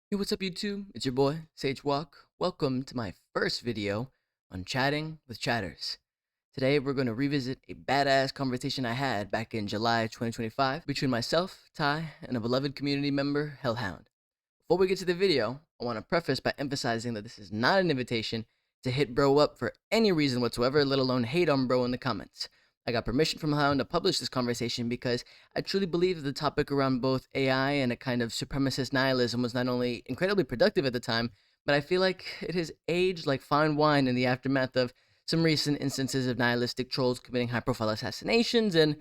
Hey, what's up YouTube? It's your boy, Joaq. Welcome to my first video on chatting with chatters. Today we're going to revisit a badass conversation I had back in July 2025 between myself, Ty, and a beloved community member, Hellehound. Before we get to the video, I want to preface by emphasizing that this is not an invitation to hit bro up for any reason whatsoever, let alone hate on bro in the comments. I got permission from Hellehound to publish this conversation because I truly believe that the topic around both AI and a kind of supremacist nihilism was not only incredibly productive at the time, but I feel like it has aged like fine wine in the aftermath of some recent instances of nihilistic trolls committing high-profile assassinations and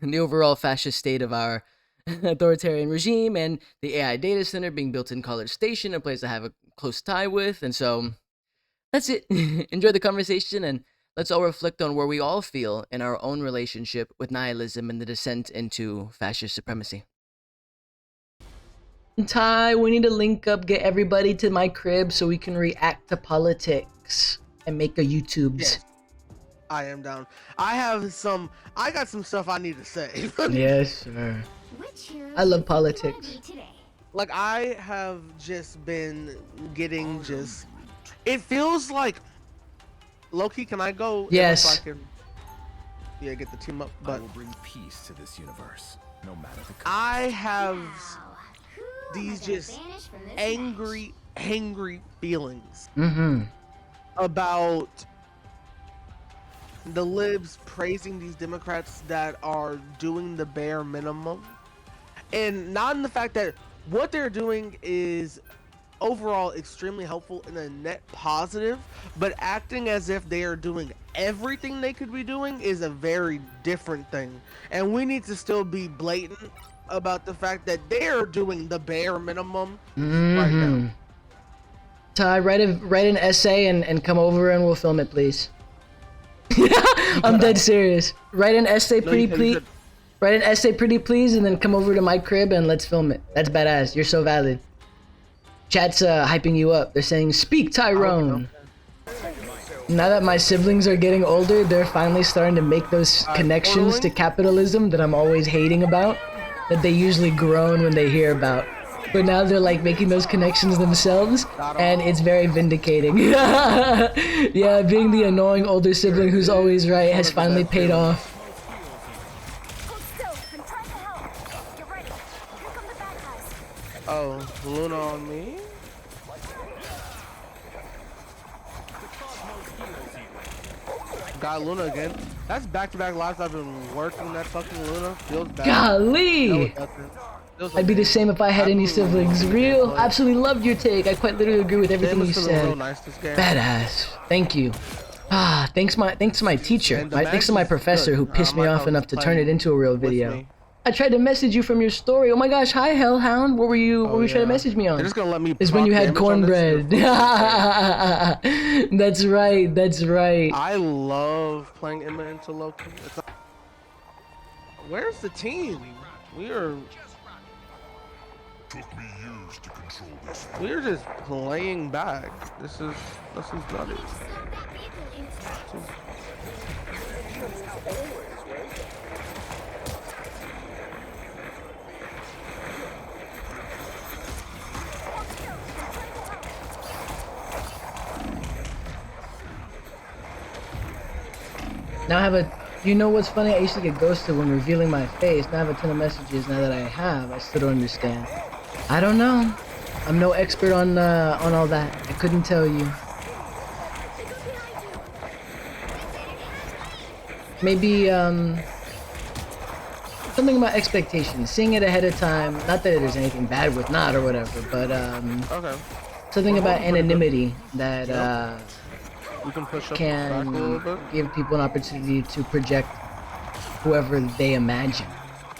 the overall fascist state of our authoritarian regime and the AI data center being built in College Station, a place I have a close tie with. And so that's it. Enjoy the conversation, and let's all reflect on where we all feel in our own relationship with nihilism and the descent into fascist supremacy. Ty, we need to link up, get everybody to my crib so we can react to politics and make a YouTubes. Yes, I am down. I got some stuff I need to say. Yes, sir. I love politics. Like, I have just been getting it feels like, low-key, can I go? Yes. So I can, yeah, get the team up. But I will bring peace to this universe, no matter the cost. I have these just angry feelings about the libs praising these Democrats that are doing the bare minimum, and not in the fact that what they're doing is overall extremely helpful and a net positive, but acting as if they are doing everything they could be doing is a very different thing. And we need to still be blatant about the fact that they're doing the bare minimum right now. Ty, write an essay and come over and we'll film it, please. I'm dead serious. Write an essay, please. Write an essay, pretty please, and then come over to my crib and let's film it. That's badass. You're so valid. Chat's hyping you up. They're saying, "Speak, Tyrone." Now that my siblings are getting older, they're finally starting to make those connections to capitalism that I'm always hating about, that they usually groan when they hear about. But now they're like making those connections themselves, and it's very vindicating. Yeah, being the annoying older sibling who's always right has finally paid off. Oh, Luna on me? Got Luna again. That's back-to-back lives I've been working that fucking Luna. Feels bad. Golly! I'd be the same if I had any siblings. Real, absolutely loved your take. I quite literally agree with everything you said. Badass. Thank you. Thanks to my teacher. Thanks to my professor who pissed me off enough to turn it into a real video. I tried to message you from your story. Oh my gosh, hi Hellehound. What were you trying to message me on? They're just gonna let me is when you had cornbread. That's right, that's right. I love playing into Loki. Where's the team? We're just playing back. This is nutty. Now I have you know what's funny? I used to get ghosted when revealing my face. Now I have a ton of messages. Now that I still don't understand. I don't know. I'm no expert on all that. I couldn't tell you. Maybe something about expectations. Seeing it ahead of time. Not that there's anything bad with not or whatever, but okay. Something about anonymity that we can push up can give people an opportunity to project whoever they imagine,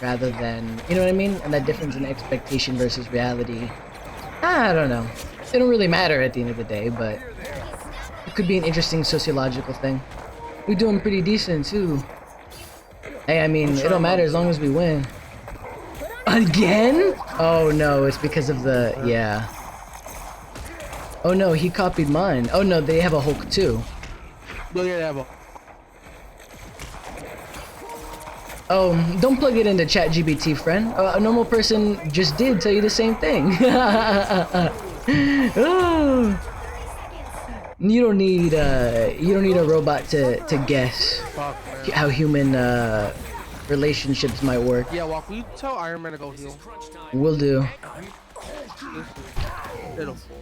rather than, you know what I mean? And that difference in expectation versus reality, I don't know. It don't really matter at the end of the day, but it could be an interesting sociological thing. We're doing pretty decent too. Hey, I mean, it don't matter as long as we win. Again? Oh no, it's because of the, yeah. Oh no, he copied mine. Oh no, they have a Hulk too. No, yeah, they have a... Oh, don't plug it into ChatGPT, friend. A normal person just did tell you the same thing. Oh, you don't need a robot to guess Fuck, man. how human relationships might work. Yeah, Walk, will you tell Iron Man to go heal? Will do. This is pitiful.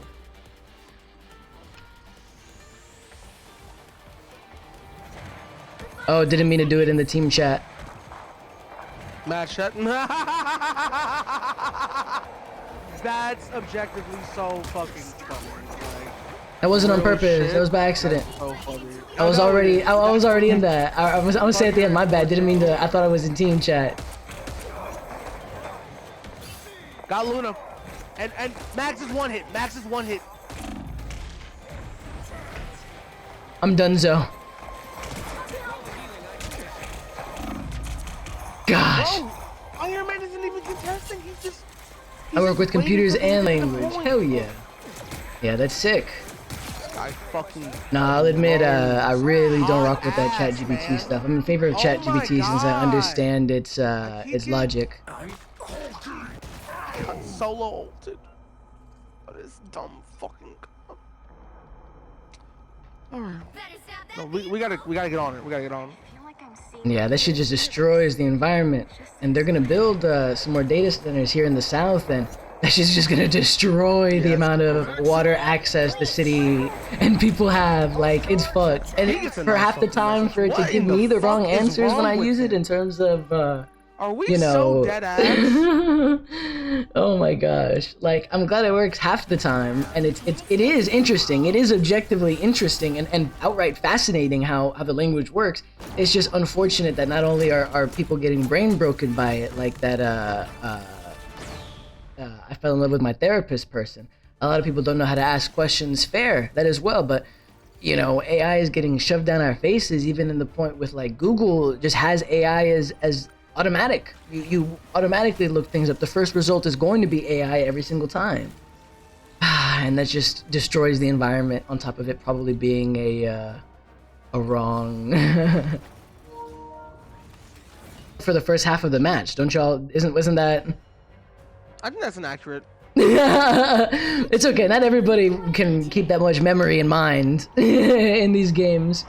Oh, didn't mean to do it in the team chat. Matt, shut. That's objectively so fucking funny. Like, That wasn't on real purpose. shit. That was by accident. That's so funny. I was already in that. I was gonna say at the end, my bad. Didn't mean to. I thought I was in team chat. Got Luna. And Max is one hit. Max is one hit. I'm donezo. Gosh. Bro, Iron Man isn't even contesting. He's I work with just waiting computers for the and game to language. point. Hell yeah. Yeah, that's sick. This guy fucking. Nah, I'll admit, I really don't rock with that Hot ass, ChatGPT man. stuff. I'm in favor of Oh ChatGPT my since I God. understand its keep logic. Got solo ulted. What is dumb fucking. Alright. No, we gotta get on it. We gotta get on it. Yeah, that shit just destroys the environment. And they're gonna build some more data centers here in the south, and that shit's just gonna destroy the amount of water access the city and people have. Like, it's fucked. And He gets a for nice half the fucking time, message. for it to What give in the me the wrong fuck is answers when wrong I with use it him? in terms of, Are we you know. so dead ass? Oh my gosh. Like, I'm glad it works half the time, and it is interesting. It is objectively interesting and outright fascinating how the language works. It's just unfortunate that not only are people getting brain broken by it, like that I fell in love with my therapist person. A lot of people don't know how to ask questions fair, that as well, but you know, AI is getting shoved down our faces, even in the point with like Google just has AI as automatic. You automatically look things up. The first result is going to be AI every single time. And that just destroys the environment, on top of it probably being a wrong for the first half of the match. Don't y'all, wasn't that I think that's inaccurate. it's okay, not everybody can keep that much memory in mind in these games.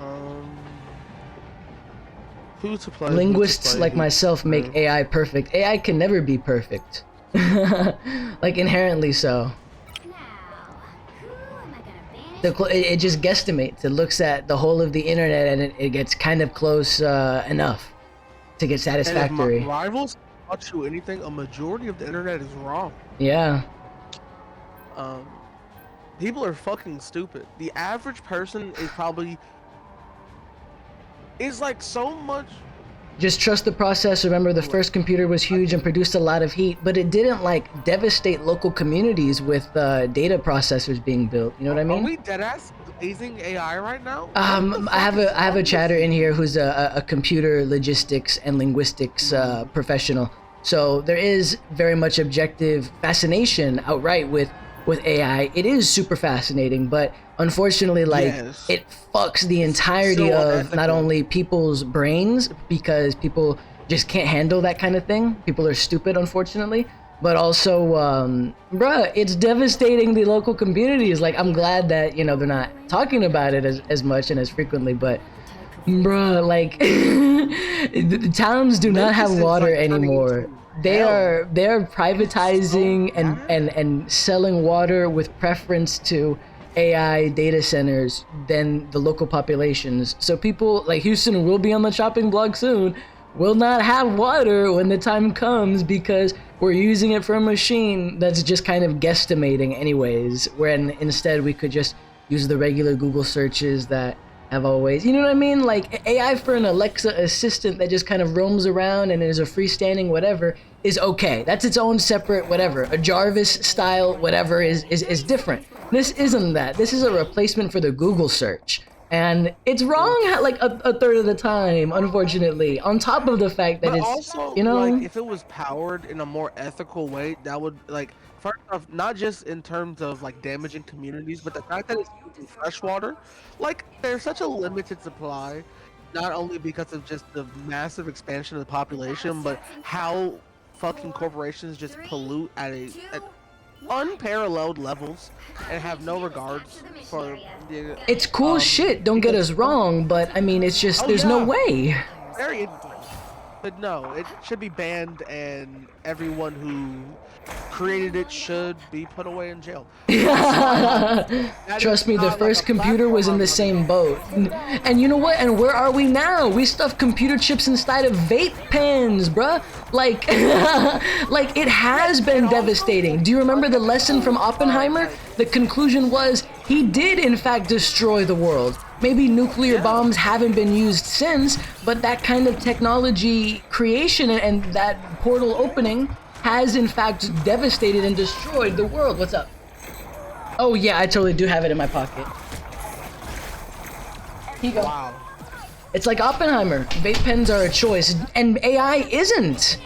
Who to play? Linguists like myself make AI perfect. AI can never be perfect. Like, inherently so. It just guesstimates. It looks at the whole of the internet and it gets kind of close enough to get satisfactory. And if my rivals taught you anything, a majority of the internet is wrong. Yeah. People are fucking stupid. The average person is probably like so much. Just trust the process. Remember, the first computer was huge and produced a lot of heat, but it didn't like devastate local communities with data processors being built. You know what I mean? Are we deadass using AI right now? I have a chatter in here who's a computer logistics and linguistics professional. So there is very much objective fascination outright with AI. It is super fascinating, but unfortunately, like, it fucks the entirety of not only people's brains, because people just can't handle that kind of thing. People are stupid, unfortunately, but also, bruh, it's devastating the local communities. Like, I'm glad that, you know, they're not talking about it as much and as frequently, but bruh, like, the towns do not have water anymore. They're privatizing and selling water with preference to AI data centers than the local populations. So people like Houston will be on the chopping block soon, will not have water when the time comes, because we're using it for a machine that's just kind of guesstimating anyways, when instead we could just use the regular Google searches that have always, you know what I mean? Like, AI for an Alexa assistant that just kind of roams around and is a freestanding whatever is okay. That's its own separate whatever. A Jarvis style whatever is different. This isn't that. This is a replacement for the Google search. And it's wrong like a third of the time, unfortunately. On top of the fact that but it's, also, you know, like, if it was powered in a more ethical way, that would, like, first off, not just in terms of like damaging communities, but the fact that it's using fresh water, like, there's such a limited supply not only because of just the massive expansion of the population, but how fucking corporations just pollute at unparalleled levels and have no regards for the It's cool shit, don't get us wrong, but I mean, it's just, Oh, there's no yeah. way. But no, it should be banned, and everyone who created it should be put away in jail. Trust me, the first computer was in the same boat. And you know what? And where are we now? We stuff computer chips inside of vape pens, bruh. Like, like it has been devastating. Do you remember the lesson from Oppenheimer? The conclusion was he did in fact destroy the world. Maybe nuclear bombs haven't been used since, but that kind of technology creation and that portal opening has in fact devastated and destroyed the world. What's up? Oh yeah, I totally do have it in my pocket. Here you go. Wow. It's like Oppenheimer. Vape pens are a choice, and AI isn't.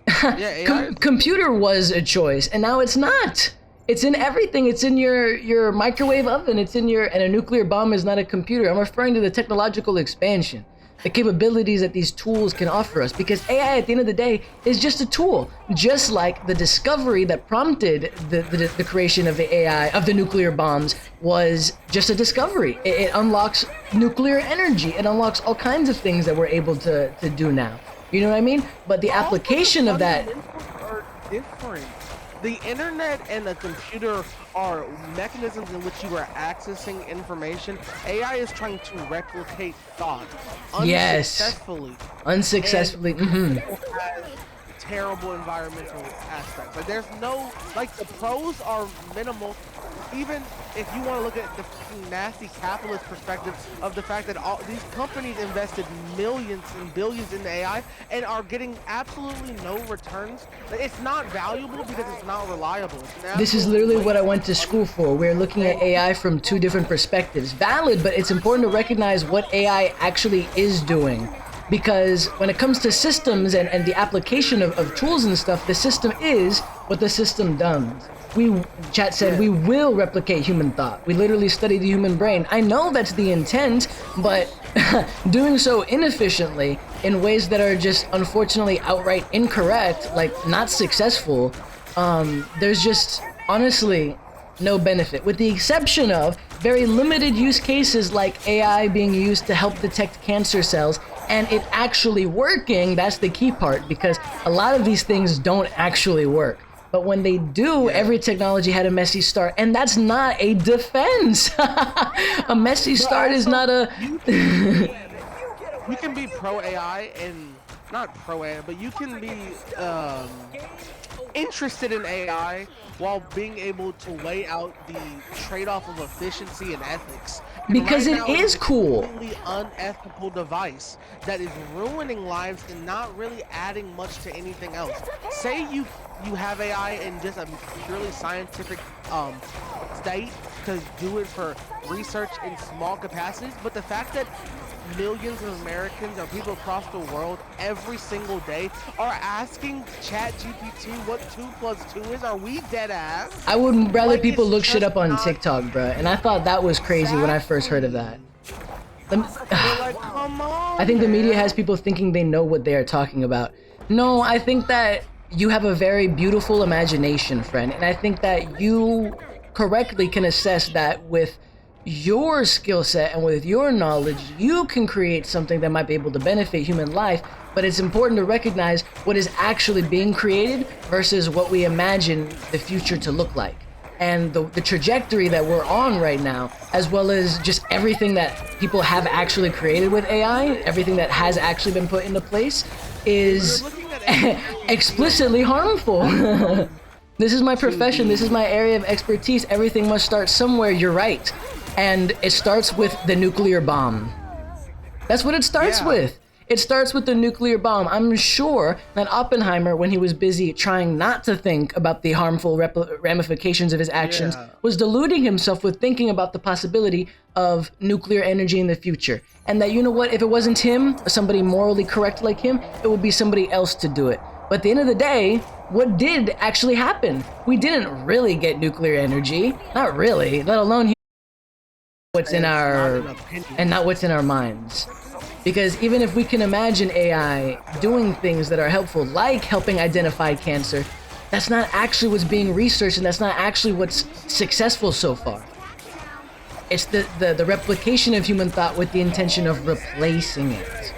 Yeah, Computer was a choice, and now it's not. It's in everything. It's in your microwave oven. It's in your, and a nuclear bomb is not a computer. I'm referring to the technological expansion, the capabilities that these tools can offer us, because AI at the end of the day is just a tool, just like the discovery that prompted the creation of the AI, of the nuclear bombs, was just a discovery. It unlocks nuclear energy. It unlocks all kinds of things that we're able to do now. You know what I mean? But the application of that are different. The internet and the computer are mechanisms in which you are accessing information. AI is trying to replicate thought unsuccessfully. Unsuccessfully. It has terrible environmental aspects. Like there's no, like the pros are minimal. Even if you want to look at the nasty capitalist perspective of the fact that all these companies invested millions and billions in AI and are getting absolutely no returns, it's not valuable because it's not reliable. This is literally what I went to school for. We're looking at AI from two different perspectives. Valid, but it's important to recognize what AI actually is doing. Because when it comes to systems and the application of tools and stuff, the system is what the system does. Chat said, we will replicate human thought. We literally study the human brain. I know that's the intent, but doing so inefficiently in ways that are just unfortunately outright incorrect, like not successful, there's just honestly no benefit, with the exception of very limited use cases like AI being used to help detect cancer cells and it actually working. That's the key part, because a lot of these things don't actually work. But when they do, every technology had a messy start, and that's not a defense. A messy start is not a... You can be pro AI and not pro AI, but you can be interested in AI while being able to weigh out the trade-off of efficiency and ethics. And because right it now, is cool. It's a completely unethical device that is ruining lives and not really adding much to anything else. Say you have AI in just a purely scientific state to do it for research in small capacities, but the fact that millions of Americans or people across the world every single day are asking ChatGPT what 2 + 2 is. Are we dead ass? I would rather Like, people it's look shit just up on not- TikTok, bruh, and I thought that was crazy when I first heard of that. They're like, come on, I think the media man. has people thinking they know what they are talking about. No, I think that you have a very beautiful imagination, friend, and I think that you correctly can assess that with your skill set and with your knowledge, you can create something that might be able to benefit human life, but it's important to recognize what is actually being created versus what we imagine the future to look like. And the trajectory that we're on right now, as well as just everything that people have actually created with AI, everything that has actually been put into place, is explicitly harmful. This is my profession, this is my area of expertise. Everything must start somewhere, you're right. And it starts with the nuclear bomb. That's what it starts with. It starts with the nuclear bomb. I'm sure that Oppenheimer, when he was busy trying not to think about the harmful ramifications of his actions, was deluding himself with thinking about the possibility of nuclear energy in the future. And that, you know what, if it wasn't him, or somebody morally correct like him, it would be somebody else to do it. But at the end of the day, what did actually happen? We didn't really get nuclear energy. Not really, let alone what's in our and not what's in our minds. Because even if we can imagine AI doing things that are helpful, like helping identify cancer, that's not actually what's being researched, and that's not actually what's successful so far. It's the replication of human thought with the intention of replacing it.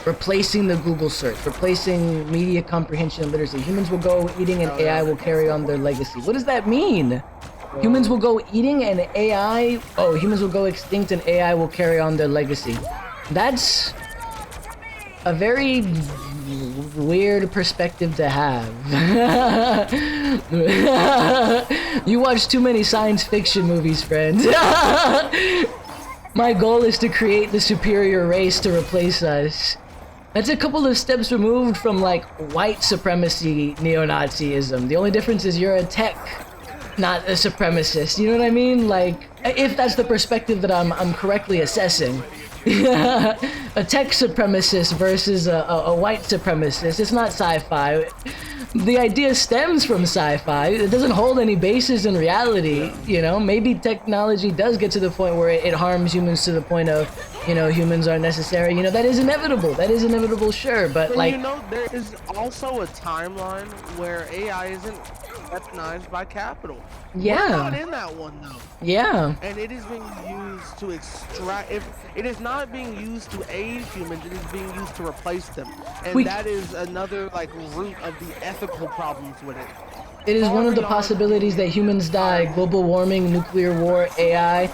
Replacing the Google search, replacing media comprehension and literacy. Humans will go eating and AI will carry on their legacy. What does that mean? Humans will go eating and AI... Oh, humans will go extinct and AI will carry on their legacy. That's a very weird perspective to have. You watch too many science fiction movies, friend. My goal is to create the superior race to replace us. That's a couple of steps removed from like white supremacy neo-Nazism. The only difference is you're a tech, not a supremacist. You know what I mean? Like, if that's the perspective that I'm correctly assessing. A tech supremacist versus a white supremacist. It's not sci-fi. The idea stems from sci-fi. It doesn't hold any basis in reality, you know? Maybe technology does get to the point where it harms humans to the point of, you know, humans are necessary. You know, that is inevitable. That is inevitable, sure, but like... You know, there is also a timeline where AI isn't weaponized by capital. Yeah. We're not in that one, though. Yeah. And it is being used to extract... If it is not being used to aid humans, it is being used to replace them. And that is another, like, root of the ethical problems with it. It is one of the possibilities that humans die. Global warming, nuclear war, AI.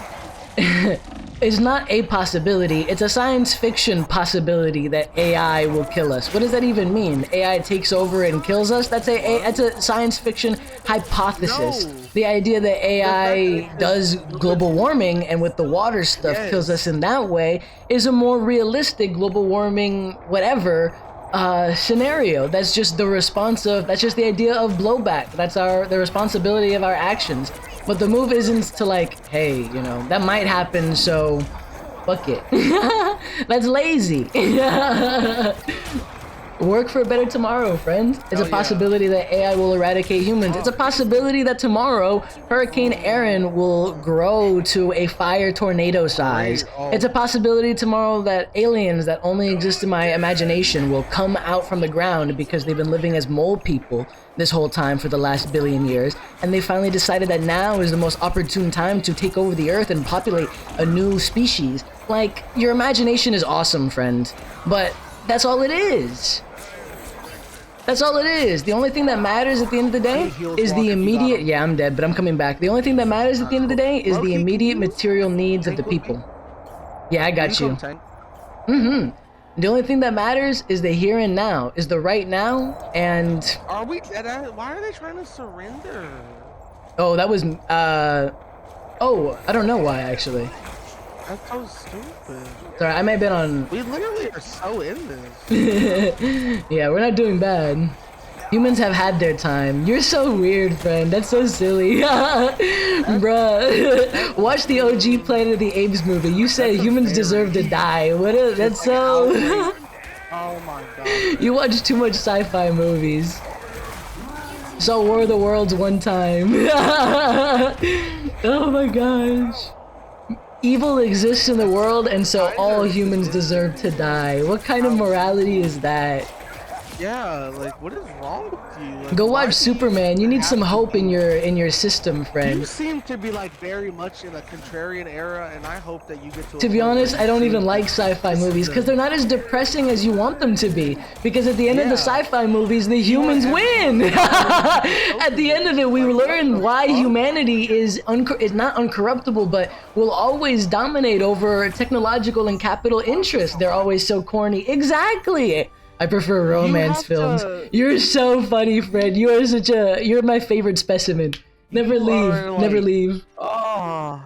Is not a possibility. It's a science fiction possibility that AI will kill us. What does that even mean? AI takes over and kills us? That's a science fiction hypothesis. No. The idea that AI does global warming and with the water stuff kills us in that way is a more realistic global warming whatever scenario. That's just the response of, that's just the idea of blowback. That's the responsibility of our actions. But the move isn't to like, hey, you know, that might happen, so fuck it. That's lazy. Work for a better tomorrow, friend. It's a possibility that AI will eradicate humans. It's a possibility that tomorrow Hurricane Aaron will grow to a fire tornado size. It's a possibility tomorrow that aliens that only exist in my imagination will come out from the ground because they've been living as mole people this whole time for the last billion years, and they finally decided that now is the most opportune time to take over the earth and populate a new species. Like, your imagination is awesome, friend, but that's all it is. That's all it is. The only thing that matters at the end of the day is the immediate... Yeah, I'm dead, but I'm coming back. The only thing that matters at the end of the day is the immediate material needs of the people. Yeah, I got you. Mm-hmm. The only thing that matters is the here and now, is the right now, and... Are we dead? Why are they trying to surrender? Oh, that was, Oh, I don't know why, actually. That's so stupid. Sorry, I may have been on... We literally are so in this. Yeah, we're not doing bad. Humans have had their time. You're so weird, friend. That's so silly. Bruh. Watch the OG Planet of the Apes movie. You said humans deserve to die. That's so... Oh my god. You watch too much sci-fi movies. Saw War of the Worlds one time. Oh my gosh. Evil exists in the world, and so all humans deserve to die. What kind of morality is that? Yeah, like, what is wrong with you? Like, go watch Superman. You need some hope in your system, friend. You seem to be like very much in a contrarian era, and I hope that you get to... To be honest, I don't even like sci-fi movies because they're not as depressing as you want them to be. Because at the end of the sci-fi movies, the humans win. At the end of it, we learn why humanity is not uncorruptible, but will always dominate over technological and capital interests. They're always so corny. Exactly. I prefer romance films. You're so funny, Fred. You are you're my favorite specimen. Never leave. Never leave. Oh.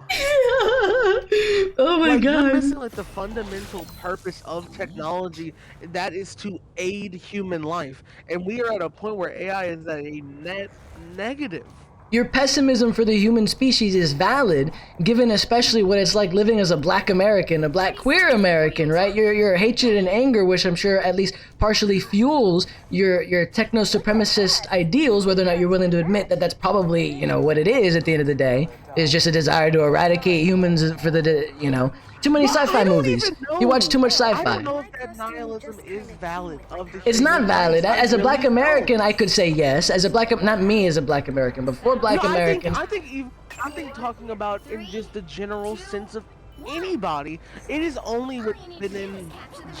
Oh my god. You're missing like the fundamental purpose of technology, that is to aid human life. And we are at a point where AI is at a net negative. Your pessimism for the human species is valid, given especially what it's like living as a black American, a black queer American, right? Your hatred and anger, which I'm sure at least partially fuels your techno-supremacist ideals, whether or not you're willing to admit that that's probably, you know, what it is at the end of the day. is just a desire to eradicate humans for the, you know, too many sci-fi movies. You watch too much I don't sci-fi. know if that nihilism is valid of the It's not human valid. race. As a black really American, don't. I could say yes. As a black, not me as a black American, but for black No, Americans, I think talking about in just the general sense of anybody, it is only within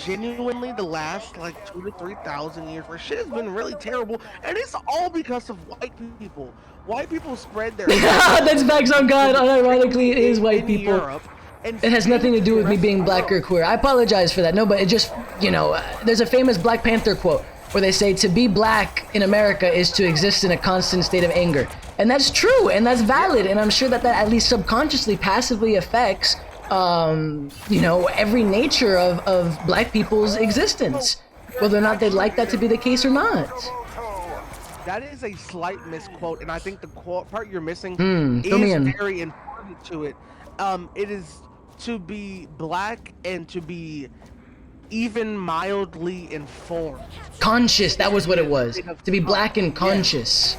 genuinely the last like 2 to 3 thousand years where shit has been really terrible, and it's all because of white people. White people spread their that's facts on God. Unironically, it is white in people. Europe, and It has nothing to spread do the with me rest being of the black or world. queer. I apologize for that. No, but it just, you know, there's a famous Black Panther quote where they say to be black in America is to exist in a constant state of anger. And that's true, and that's valid, and I'm sure that that at least subconsciously, passively affects, you know, every nature of black people's existence, whether or not they'd like that to be the case or not. That is a slight misquote, and I think the quote part you're missing fill me is in. very important to it. It is to be black and to be even mildly informed. Conscious, that was what it was. To be black and Yes. conscious.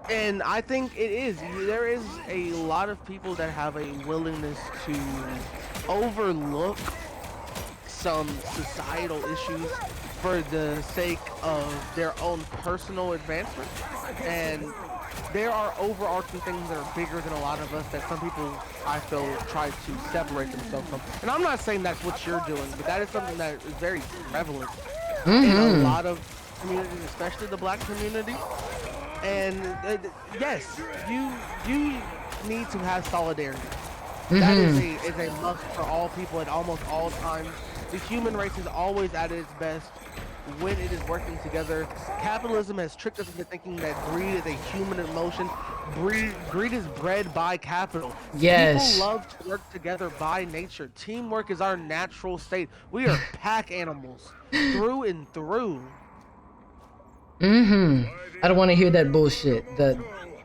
And I think it is. There is a lot of people that have a willingness to overlook some societal issues for the sake of their own personal advancement. And there are overarching things that are bigger than a lot of us that some people, I feel, try to separate themselves from. And I'm not saying that's what you're doing, but that is something that is very prevalent in a lot of communities, especially the black community. And yes, you need to have solidarity. That is a must for all people at almost all times. The human race is always at its best when it is working together. Capitalism has tricked us into thinking that greed is a human emotion. Greed is bred by capital. Yes. People love to work together by nature. Teamwork is our natural state. We are pack animals through and through. I don't want to hear that bullshit.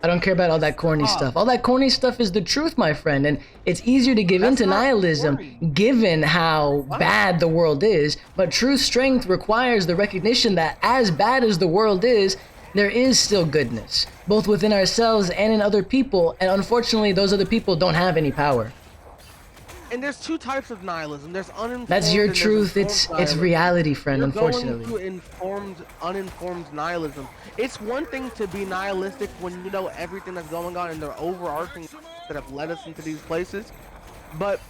I don't care about all that corny stuff. All that corny stuff is the truth, my friend, and it's easier to give into not nihilism corny. given how bad the world is, but true strength requires the recognition that as bad as the world is, there is still goodness, both within ourselves and in other people, and unfortunately those other people don't have any power. And there's two types of nihilism. There's uninformed. That's your and there's truth. informed It's nihilism. reality, friend, You're unfortunately. going to informed, uninformed nihilism. It's one thing to be nihilistic when you know everything that's going on and the overarching that have led us into these places. But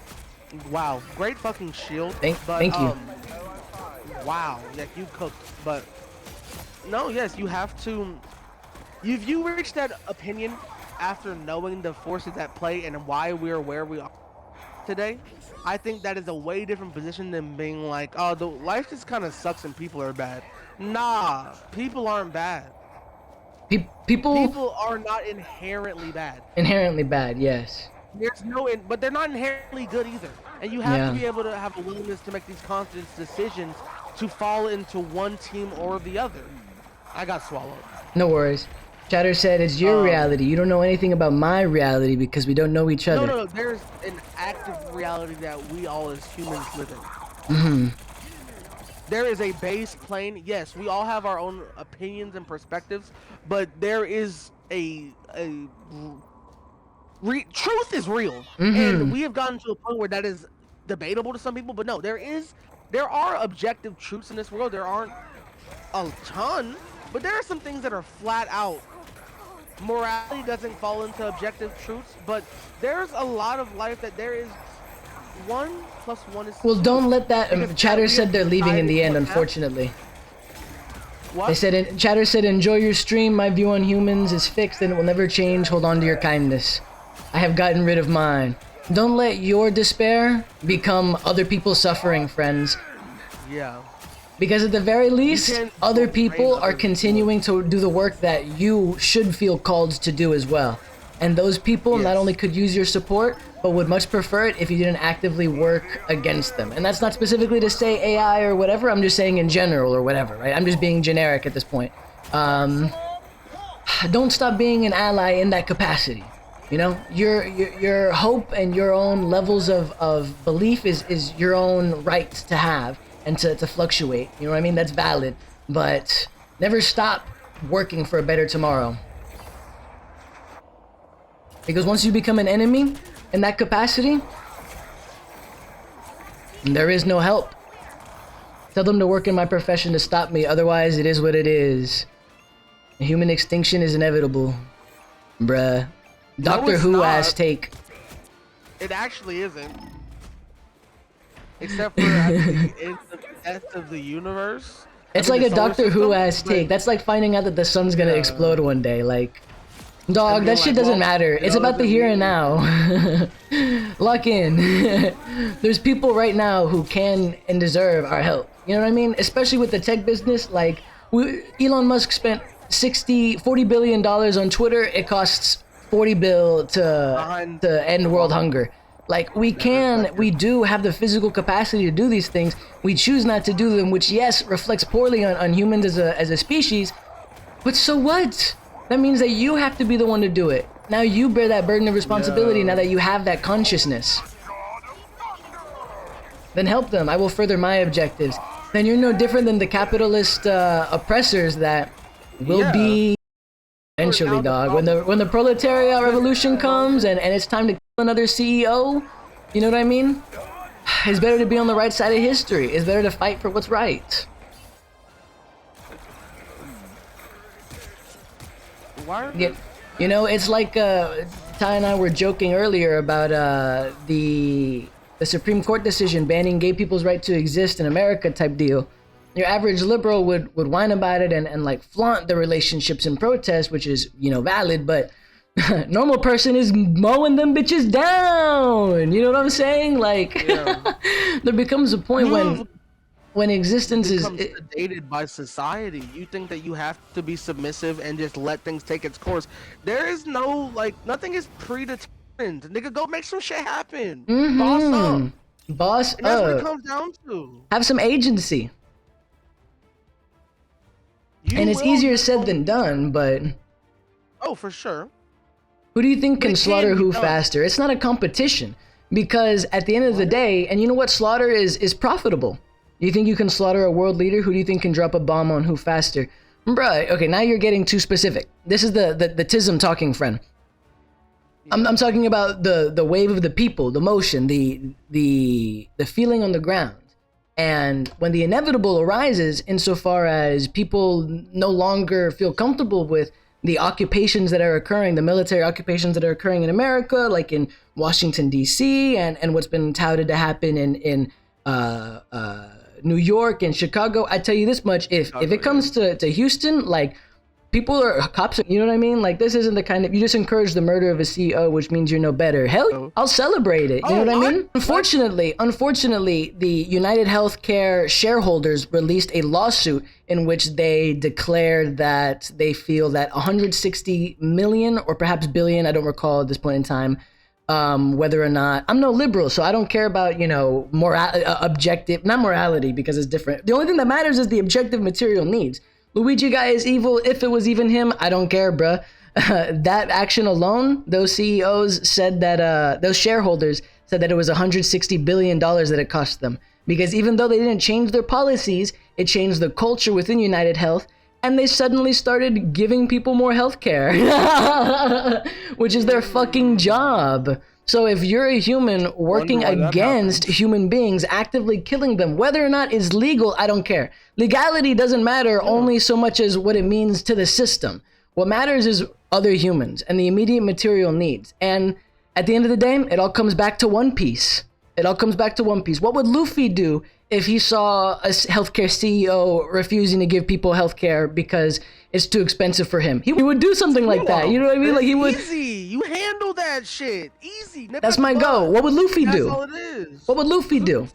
wow, great fucking shield. Thank you. Wow, yeah, you cooked. But no, yes, you have to. If you reach that opinion after knowing the forces at play and why we're where we are today, I think that is a way different position than being like, oh, the life just kind of sucks and people are bad. Nah, people aren't bad. People are not inherently bad. Inherently bad, yes. There's no, but they're not inherently good either. And you have Yeah. to be able to have a willingness to make these conscious decisions to fall into one team or the other. I got swallowed. No worries. Chatter said it's your reality. You don't know anything about my reality because we don't know each other. No. There's an active reality that we all as humans live in. There is a base plane. Yes, we all have our own opinions and perspectives, but there is truth is real, and we have gotten to a point where that is debatable to some people. But no, there are objective truths in this world. There aren't a ton, but there are some things that are flat out. Morality doesn't fall into objective truths, but there's a lot of life that there is 1 + 1 is. Well, 2. don't let that. Because Chatter we said have they're leaving in the decided end, what happened. unfortunately. What? They said, Chatter said, enjoy your stream. My view on humans is fixed and it will never change. Hold on to your kindness. I have gotten rid of mine. Don't let your despair become other people's suffering, friends. Yeah. Because at the very least, can't other blame people other are continuing to do the work that you should feel called to do as well. And those people not Yes. only could use your support, but would much prefer it if you didn't actively work against them. And that's not specifically to say AI or whatever, I'm just saying in general or whatever, right? I'm just being generic at this point. Don't stop being an ally in that capacity. You know, your hope and your own levels of belief is your own right to have and to fluctuate. You know what I mean? That's valid. But never stop working for a better tomorrow. Because once you become an enemy in that capacity, there is no help. Tell them to work in my profession to stop me, otherwise it is what it is. Human extinction is inevitable. Bruh. Doctor Who ass take. It actually isn't. Except for at the end of the death of the universe. It's like a Doctor Who ass take. That's like finding out that the sun's gonna explode one day. Like, dog, that shit doesn't matter. It's about the here and now. Lock in. There's people right now who can and deserve our help. You know what I mean? Especially with the tech business. Like, Elon Musk spent $40 billion on Twitter. It costs 40 bill to end world hunger. Like, we do have the physical capacity to do these things. We choose not to do them, which, yes, reflects poorly on humans as a species. But so what? That means that you have to be the one to do it. Now you bear that burden of responsibility now that you have that consciousness. Then help them. I will further my objectives. Then you're no different than the capitalist oppressors that will be eventually, dog. When the proletariat revolution comes and it's time to kill another CEO, you know what I mean? It's better to be on the right side of history. It's better to fight for what's right. Yeah, you know, it's like Ty and I were joking earlier about the Supreme Court decision banning gay people's right to exist in America type deal. Your average liberal would whine about it and like flaunt the relationships in protest, which is, you know, valid, but normal person is mowing them bitches down. You know what I'm saying? Like, there becomes a point when existence is sedated by society. You think that you have to be submissive and just let things take its course. There is no, like, nothing is predetermined. Nigga, go make some shit happen. Boss up. Boss up. That's what it comes down to. Have some agency. And it's easier said than done, but... Oh, for sure. Who do you think can slaughter who faster? It's not a competition. Because at the end of the day, and you know what? Slaughter is profitable. You think you can slaughter a world leader? Who do you think can drop a bomb on who faster? Bruh, okay, now you're getting too specific. This is the tism talking, friend. I'm talking about the wave of the people, the motion, the feeling on the ground. And when the inevitable arises, insofar as people no longer feel comfortable with the occupations that are occurring, the military occupations that are occurring in America, like in Washington, D.C., and what's been touted to happen in New York and Chicago, I tell you this much, if it comes to Houston, like, people are cops, you know what I mean? Like, this isn't the kind of, you just encourage the murder of a CEO, which means you're no better. Hell, I'll celebrate it. You know what I mean? Unfortunately, the United Healthcare shareholders released a lawsuit in which they declared that they feel that 160 million or perhaps billion, I don't recall at this point in time, whether or not, I'm no liberal, so I don't care about, you know, objective, not morality, because it's different. The only thing that matters is the objective material needs. Luigi guy is evil. If it was even him, I don't care, bruh. That action alone, those CEOs said that, those shareholders said that it was $160 billion that it cost them. Because even though they didn't change their policies, it changed the culture within United Health, and they suddenly started giving people more health care, which is their fucking job. So if you're a human working against human beings, actively killing them, whether or not it's legal, I don't care. Legality doesn't matter only so much as what it means to the system. What matters is other humans and the immediate material needs. And at the end of the day, it all comes back to One Piece. It all comes back to One Piece. What would Luffy do if he saw a healthcare CEO refusing to give people healthcare because it's too expensive for him? He would do something like that. You know what I mean? Like, he would. Easy. You handle that shit. Easy. That's my goal. What would Luffy do? That's all it is. What would Luffy do?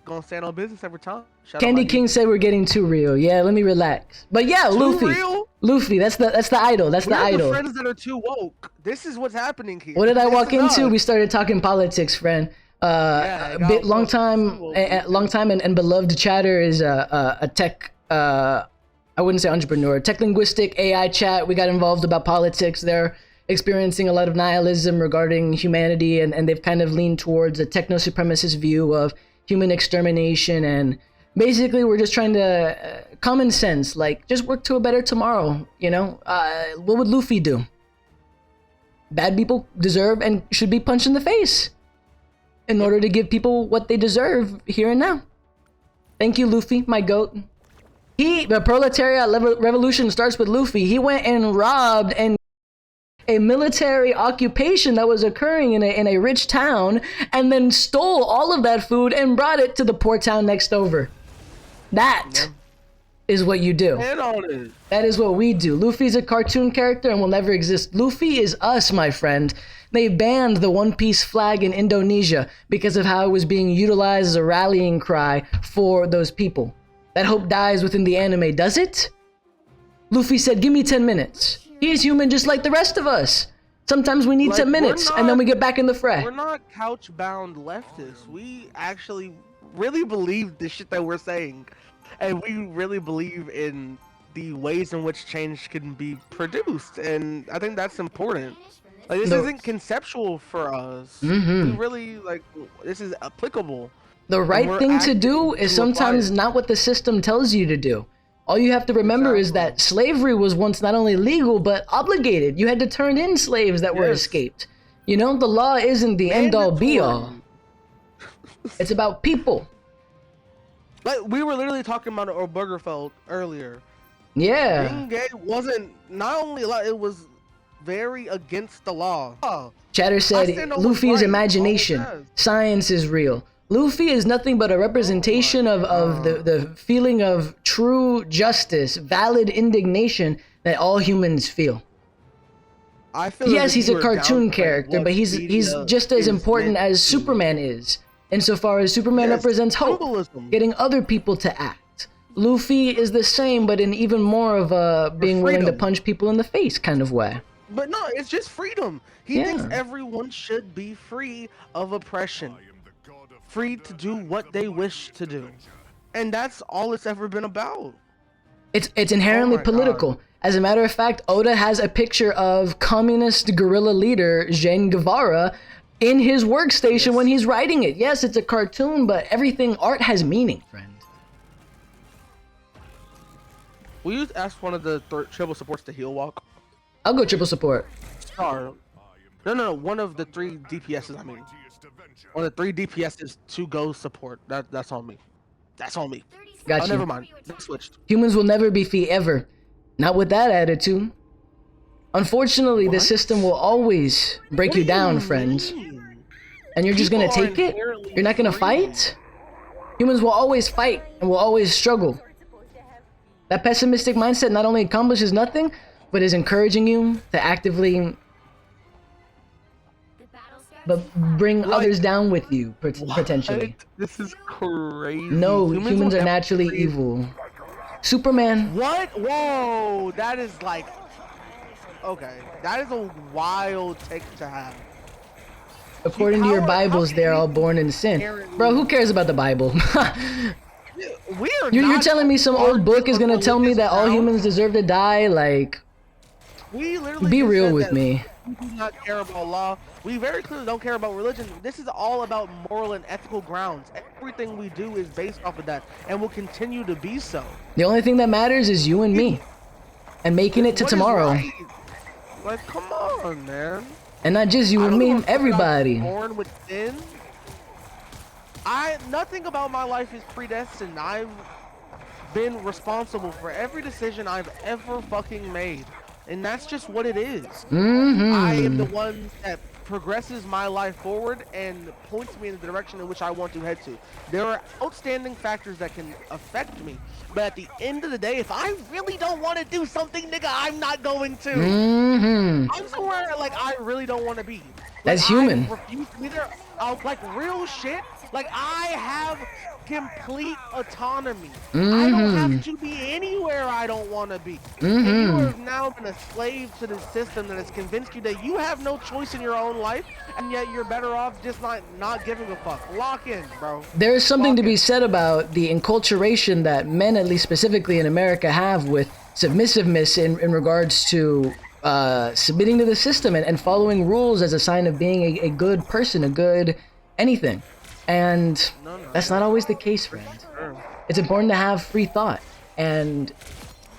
Gonna stand on business every time. Candy King said we're getting too real. Yeah, let me relax. But yeah, Luffy. Luffy, that's the idol. That's the idol. We're the friends that are too woke. This is what's happening here. What did I walk into? We started talking politics, friend. Long time and beloved chatter is a tech, I wouldn't say entrepreneur, tech linguistic AI chat. We got involved about politics. They're experiencing a lot of nihilism regarding humanity, and they've kind of leaned towards a techno-supremacist view of human extermination. And basically we're just trying to common sense, like, just work to a better tomorrow, you know? What would Luffy do? bad people deserve and should be punched in the face in order to give people what they deserve here and now. Thank you, Luffy, my goat. The proletariat revolution starts with Luffy. He went and robbed a military occupation that was occurring in a rich town, and then stole all of that food and brought it to the poor town next over. That is what you do. That is what we do. Luffy's a cartoon character and will never exist. Luffy is us, my friend. They banned the One Piece flag in Indonesia because of how it was being utilized as a rallying cry for those people. That hope dies within the anime, does it? Luffy said, give me 10 minutes. He's human just like the rest of us. Sometimes we need 10 minutes and then we get back in the fray. We're not couch-bound leftists. We actually really believe the shit that we're saying. And we really believe in the ways in which change can be produced. And I think that's important. Like, this isn't conceptual for us. We really, like, this is applicable. The right thing to do is sometimes not what the system tells you to do. All you have to remember is that slavery was once not only legal, but obligated. You had to turn in slaves that were escaped. You know, the law isn't the end-all be-all. It's about people. Like, we were literally talking about Obergefell earlier. Yeah. Being gay wasn't, not only, it was very against the law. Chatter said, Luffy is imagination. Science is real. Luffy is nothing but a representation of the feeling of true justice, valid indignation that all humans feel. I feel yes, he's a cartoon character, but he's just as important as Superman is, insofar as Superman represents hope, getting other people to act. Luffy is the same, but in even more of a being willing to punch people in the face kind of way. But no, it's just freedom. He thinks everyone should be free of oppression. Free to do what they wish to do. And that's all it's ever been about. It's inherently political. God. As a matter of fact, Oda has a picture of communist guerrilla leader Che Guevara in his workstation when he's writing it. Yes, it's a cartoon, but art has meaning, friend. Will you ask one of the triple supports to heal walk? I'll go triple support. Star. No, one of the 3 DPSs, I mean. One of the 3 DPSs to go support. That's on me. That's on me. Got you. Never mind. They switched. Humans will never be free ever. Not with that attitude. Unfortunately, the system will always break you down, friends. And you're just gonna take it? You're not gonna fight? Humans will always fight and will always struggle. That pessimistic mindset not only accomplishes nothing, but is encouraging you to actively bring others down with you, potentially. This is crazy. No, humans are naturally evil. Superman. What? Whoa, that is like... Okay, that is a wild take to have. According to your Bibles, they're all born in sin. Bro, who cares about the Bible? You're telling me some old book is gonna tell me that all humans deserve to die? Like, be real with me. We do not care about law. We very clearly don't care about religion. This is all about moral and ethical grounds. Everything we do is based off of that, and will continue to be so. The only thing that matters is you and me, and making it to tomorrow. Right? Like, come on, man. And not just you and me, everybody. Born with sin. Nothing about my life is predestined. I've been responsible for every decision I've ever fucking made. And that's just what it is. I am the one that progresses my life forward and points me in the direction in which I want to head to. There are outstanding factors that can affect me, but at the end of the day, if I really don't want to do something, nigga, I'm not going to. I'm somewhere like I really don't want to be. That's human. I refuse either. Like real shit. Like I have complete autonomy. I don't have to be anywhere I don't want to be. And you have now been a slave to the system that has convinced you that you have no choice in your own life, and yet you're better off just not giving a fuck. Lock in, bro. There is something to be said about the enculturation that men, at least specifically in America, have with submissiveness in regards to submitting to the system and following rules as a sign of being a good person, a good anything. And that's not always the case, friend. It's important to have free thought and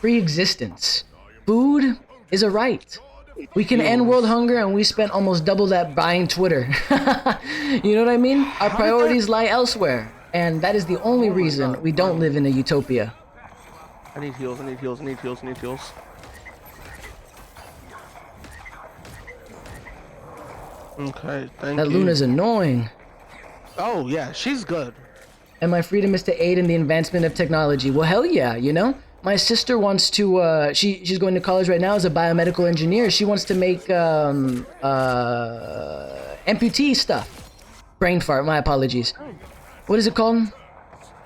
free existence. Food is a right. We can end world hunger, and we spent almost double that buying Twitter. You know what I mean? Our priorities lie elsewhere, and that is the only reason we don't live in a utopia. I need heals, I need heals, I need heals, I need heals. Okay, thank you. That Luna's annoying. Oh, yeah, she's good. And my freedom is to aid in the advancement of technology. Well, hell yeah, you know? My sister wants to, she's going to college right now as a biomedical engineer. She wants to make, amputee stuff. Brain fart, my apologies. What is it called?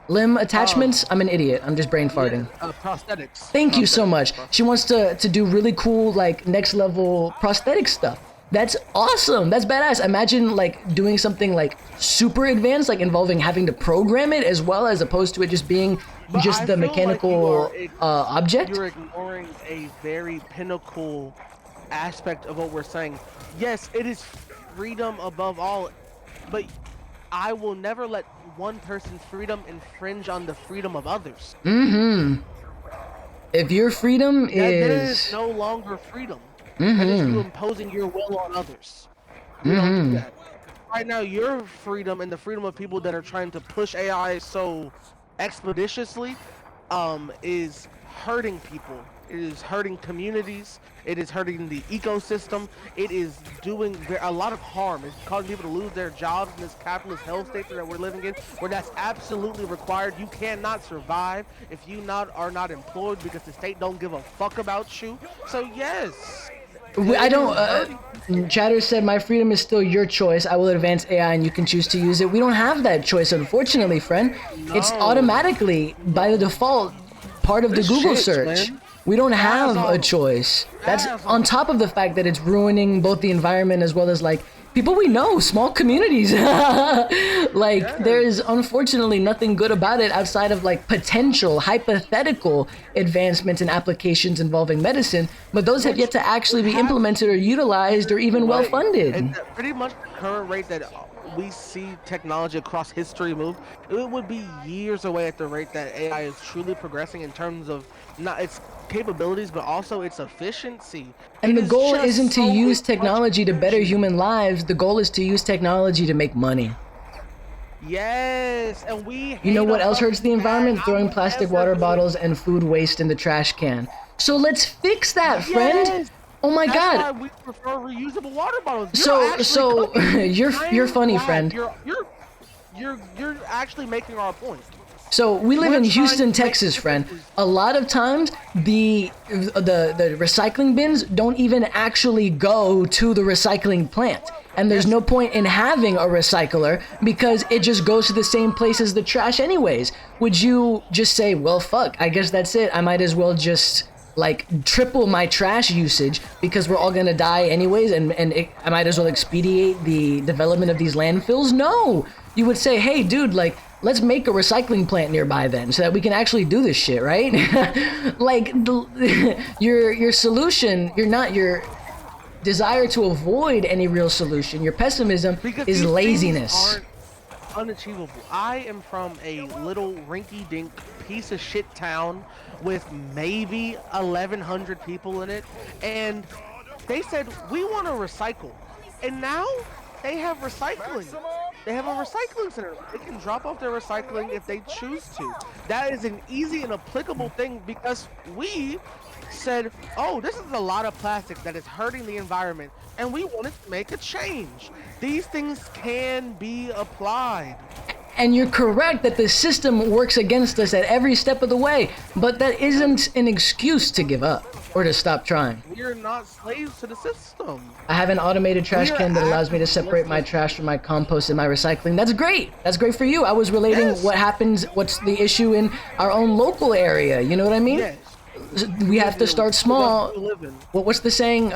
Limb attachments? I'm an idiot. I'm just brain farting. Prosthetics. Thank you so much. She wants to do really cool, like, next level prosthetic stuff. That's awesome. That's badass. Imagine like doing something like super advanced, like involving having to program it as well, as opposed to it just being just the mechanical object. You're ignoring a very pinnacle aspect of what we're saying. Yes, it is freedom above all, but I will never let one person's freedom infringe on the freedom of others. If your freedom is no longer freedom. That is you imposing your will on others. We don't do that. Right now, your freedom and the freedom of people that are trying to push AI so expeditiously is hurting people. It is hurting communities. It is hurting the ecosystem. It is doing a lot of harm. It's causing people to lose their jobs in this capitalist hell state that we're living in, where that's absolutely required. You cannot survive if you are not employed because the state don't give a fuck about you. So yes. I don't, Chatter said, my freedom is still your choice. I will advance AI and you can choose to use it. We don't have that choice, unfortunately, friend. No. It's automatically, by the default, part of the Google search. Man. We don't have a choice. That's on top of the fact that it's ruining both the environment as well as, like, people we know, small communities. Like, there is unfortunately nothing good about it outside of, like, potential, hypothetical advancements and applications involving medicine, but those have yet to actually be implemented or utilized or even well-funded. And pretty much the current rate that we see technology across history move, it would be years away at the rate that AI is truly progressing in terms of not its capabilities, but also its efficiency. And the goal isn't to use technology to better human lives. The goal is to use technology to make money. Yes, and we. You know what else hurts the environment? Throwing plastic water bottles and food waste in the trash can. So let's fix that, friend. Yes. Oh my God! That's why we prefer reusable water bottles. You're funny, friend. You're actually making our point. So we live in Houston, Texas, friend. A lot of times the recycling bins don't even actually go to the recycling plant. And there's no point in having a recycler because it just goes to the same place as the trash anyways. Would you just say, well, fuck, I guess that's it. I might as well just like triple my trash usage because we're all gonna die anyways, and I might as well expedite the development of these landfills? No, you would say, hey dude, like, let's make a recycling plant nearby then so that we can actually do this shit, right? Like, your solution, your desire to avoid any real solution, your pessimism is laziness. Unachievable. I am from a little rinky-dink piece of shit town with maybe 1,100 people in it, and they said we want to recycle, and now they have recycling. They have a recycling center. They can drop off their recycling if they choose to. That is an easy and applicable thing because we said, oh, this is a lot of plastic that is hurting the environment, and we wanted to make a change. These things can be applied. And you're correct that the system works against us at every step of the way, but that isn't an excuse to give up or to stop trying. We're not slaves to the system. I have an automated trash can that allows me to separate my trash from my compost and my recycling. That's great. That's great for you. I was relating what's the issue in our own local area. You know what I mean? Yes. We have to start small. What's the saying?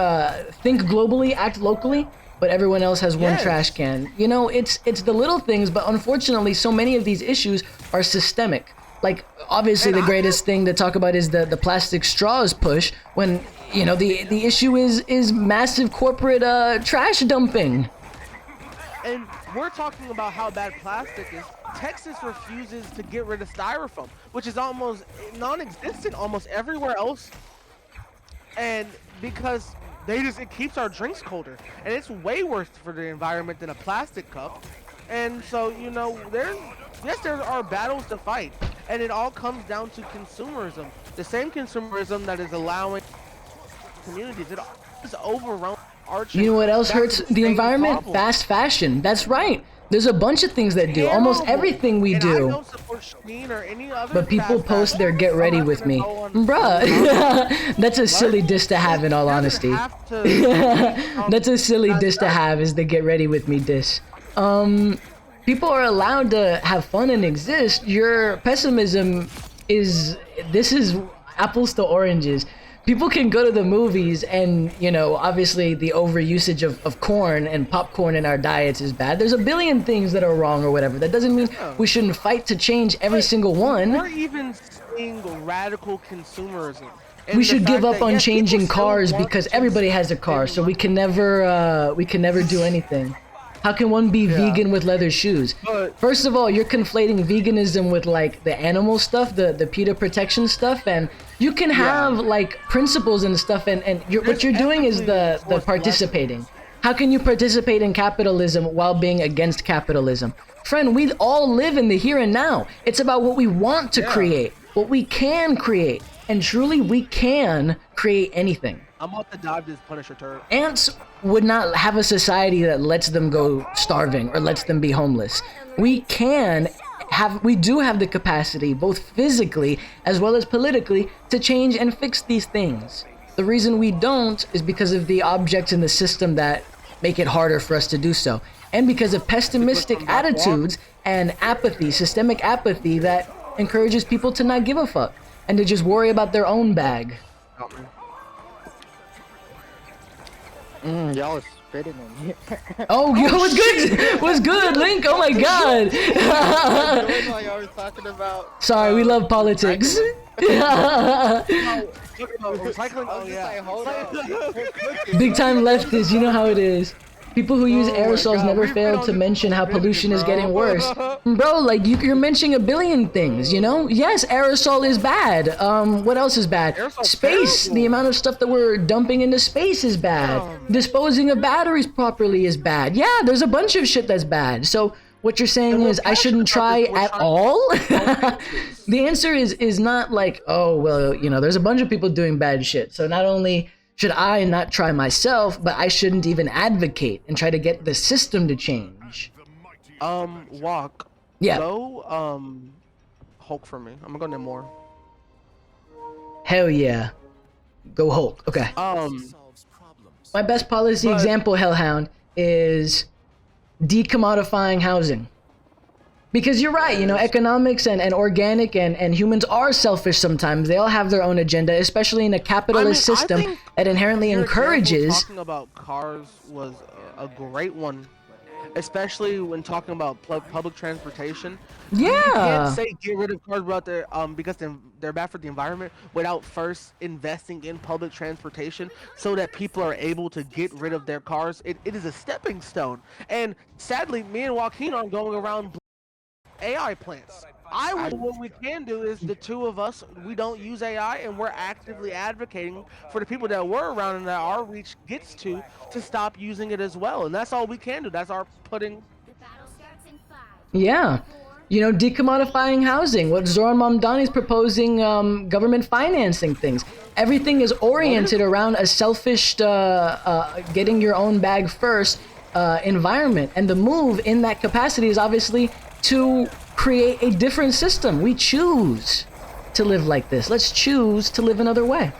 Think globally, act locally. But everyone else has one trash can. You know, it's the little things, but unfortunately, so many of these issues are systemic. Like, obviously, the greatest thing to talk about is the plastic straws push. When, you know, the issue is massive corporate trash dumping. And we're talking about how bad plastic is. Texas refuses to get rid of styrofoam, which is almost non-existent almost everywhere else. And because it keeps our drinks colder, and it's way worse for the environment than a plastic cup. And so, you know, there are battles to fight, and it all comes down to consumerism. The same consumerism that is allowing communities, it is overrun. You know what else hurts the environment? Problem. Fast fashion. That's right. There's a bunch of things that do. Almost everything we do. I don't support Sheen or any other But people fast post their fashion. get ready with me. Bruh. That's a silly diss to have in all honesty. That's a silly diss to have, is the get ready with me diss. People are allowed to have fun and exist. Your pessimism is apples to oranges. People can go to the movies and, you know, obviously the overusage of corn and popcorn in our diets is bad. There's a billion things that are wrong or whatever. That doesn't mean we shouldn't fight to change every single one. We're even seeing radical consumerism. We should give up on changing cars because everybody has a car, so we can never do anything. How can one be vegan with leather shoes? First of all, you're conflating veganism with like the animal stuff, the PETA protection stuff, and you can have like principles and stuff, and what you're doing is the participating. How can you participate in capitalism while being against capitalism? Friend, we all live in the here and now. It's about what we want to create, what we can create, and truly we can create anything. I'm about to dive this Punisher turret. Ants would not have a society that lets them go starving or lets them be homeless. We do have the capacity, both physically as well as politically, to change and fix these things. The reason we don't is because of the objects in the system that make it harder for us to do so. And because of pessimistic attitudes and apathy, systemic apathy that encourages people to not give a fuck and to just worry about their own bag. Y'all was spitting on me. Oh, yo, what's good? What's good, Link? Oh my god. Like I was talking about. Sorry, we love politics. Recycling? Oh, yeah. Big time leftist, you know how it is. People who use aerosols never fail to mention how pollution is getting worse. Bro, like, you're mentioning a billion things, you know? Yes, aerosol is bad. What else is bad? Space. The amount of stuff that we're dumping into space is bad. Disposing of batteries properly is bad. Yeah, there's a bunch of shit that's bad. So what you're saying is I shouldn't try at all? The answer is not like, oh, well, you know, there's a bunch of people doing bad shit. So not only should I not try myself, but I shouldn't even advocate and try to get the system to change. Walk. Yeah. Go, Hulk for me. I'm gonna go Namor. Hell yeah. Go Hulk. Okay. My best policy example, Hellehound, is decommodifying housing. Because you're right, you know, economics and organic and humans are selfish sometimes. They all have their own agenda, especially in a capitalist system that inherently encourages. Talking about cars was a great one, especially when talking about public transportation. Yeah. You can't say get rid of cars because they're bad for the environment without first investing in public transportation so that people are able to get rid of their cars. It is a stepping stone. And sadly, me and Joaquin aren't going around AI plants. What we can do is the two of us, we don't use AI, and we're actively advocating for the people that we're around and that our reach gets to stop using it as well. And that's all we can do. That's our putting. Yeah. You know, decommodifying housing. What Zoran Mamdani is proposing, government financing things. Everything is oriented around a selfish, getting your own bag first environment. And the move in that capacity is obviously to create a different system. We choose to live like this. Let's choose to live another way.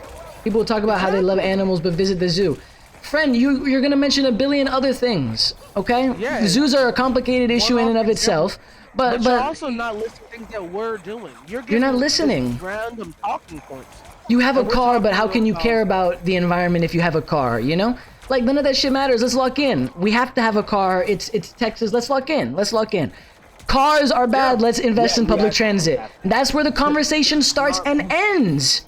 People talk about how they love animals but visit the zoo. Friend, you're gonna mention a billion other things, okay? Yeah. Zoos are a complicated issue in and of itself, but you're also not listening to things that we're doing. You're not listening. Random talking points. You have a car, but how can you care about the environment if you have a car, you know? Like, none of that shit matters. Let's lock in. We have to have a car. It's Texas. Let's lock in. Let's lock in. Cars are bad. Let's invest in public transit. That's where the conversation starts and ends.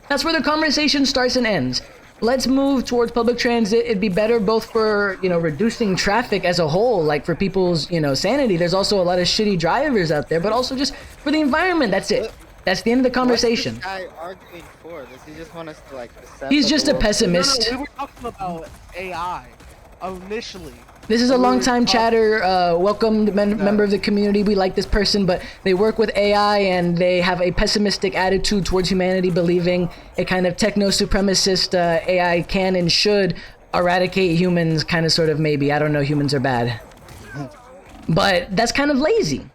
That's where the conversation starts and ends. Let's move towards public transit. It'd be better both for, you know, reducing traffic as a whole, like for people's, you know, sanity. There's also a lot of shitty drivers out there, but also just for the environment. That's it. That's the end of the conversation. What's this guy arguing for? Does he just want us to like accept He's that just the a world's- pessimist. No, we were talking about AI initially. This is a We were long-time talking- chatter, welcomed member of the community. We like this person, but they work with AI and they have a pessimistic attitude towards humanity, believing a kind of techno-supremacist AI can and should eradicate humans, kind of, sort of, maybe. I don't know, humans are bad. But that's kind of lazy.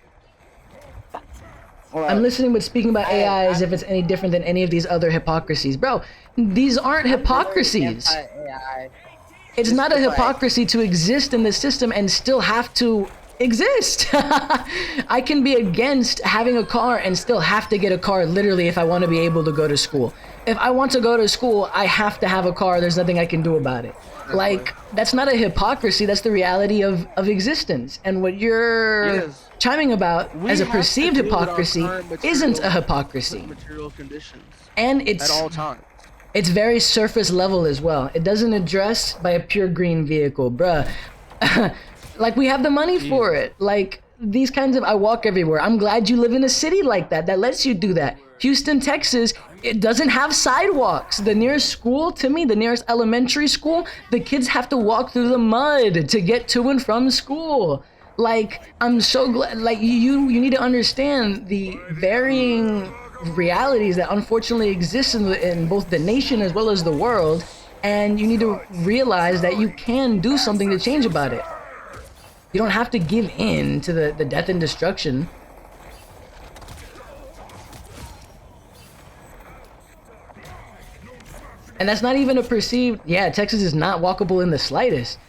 Alright. I'm listening but speaking about AI as if it's any different than any of these other hypocrisies. Bro, these aren't hypocrisies. Anti-AI. It's not a Just like- hypocrisy to exist in the system and still have to exist. I can be against having a car and still have to get a car literally if I want to be able to go to school. If I want to go to school, I have to have a car. There's nothing I can do about it. Like, that's not a hypocrisy. That's the reality of existence. And what you're Yes. chiming about We as a have to perceived deal with our hypocrisy current isn't a material- hypocrisy. Material conditions And at it's all times. it's very surface level as well. It doesn't address by a pure green vehicle, bruh. Like, we have the money for it. Like, these kinds of, I walk everywhere. I'm glad you live in a city like that lets you do that. Houston, Texas, it doesn't have sidewalks. The nearest school to me, the nearest elementary school, the kids have to walk through the mud to get to and from school. Like, I'm so glad, like, you need to understand the varying realities that unfortunately exist in both the nation as well as the world, and you need to realize that you can do something to change about it. You don't have to give in to the death and destruction. And that's not even a perceived, yeah, Texas is not walkable in the slightest.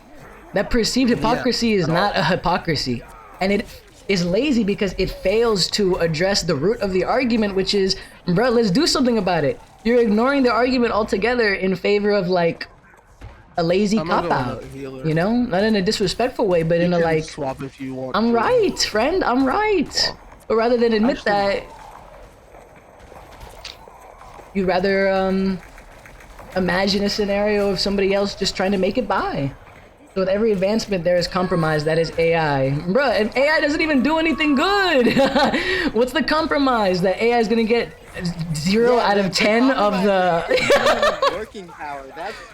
That perceived hypocrisy is not a hypocrisy. And it is lazy because it fails to address the root of the argument, which is, bro, let's do something about it. You're ignoring the argument altogether in favor of, like, a lazy I'm gonna go cop-out. with a healer. You know? Not in a disrespectful way, but in a, You can like, swap if you want. I'm to. right, friend, I'm right. But rather than admit Actually- that, you'd rather, imagine a scenario of somebody else just trying to make it by. So with every advancement, there is compromise. That is AI. Bruh, and AI doesn't even do anything good. What's the compromise? That AI is gonna get 0 out of 10 of the... working power.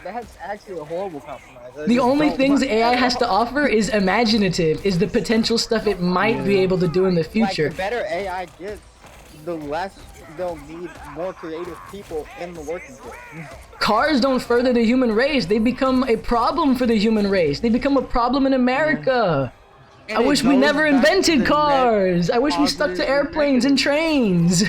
That's actually a horrible compromise. I The just only don't things want AI that. has to offer is imaginative, is the potential stuff it might be able to do in the Like, future. the better AI gets, the less they'll need more creative people in the working force. Cars don't further the human race. They become a problem for the human race. They become a problem in America. And I it wish we goes never back to invented the cars. I wish we stuck positive to airplanes and trains.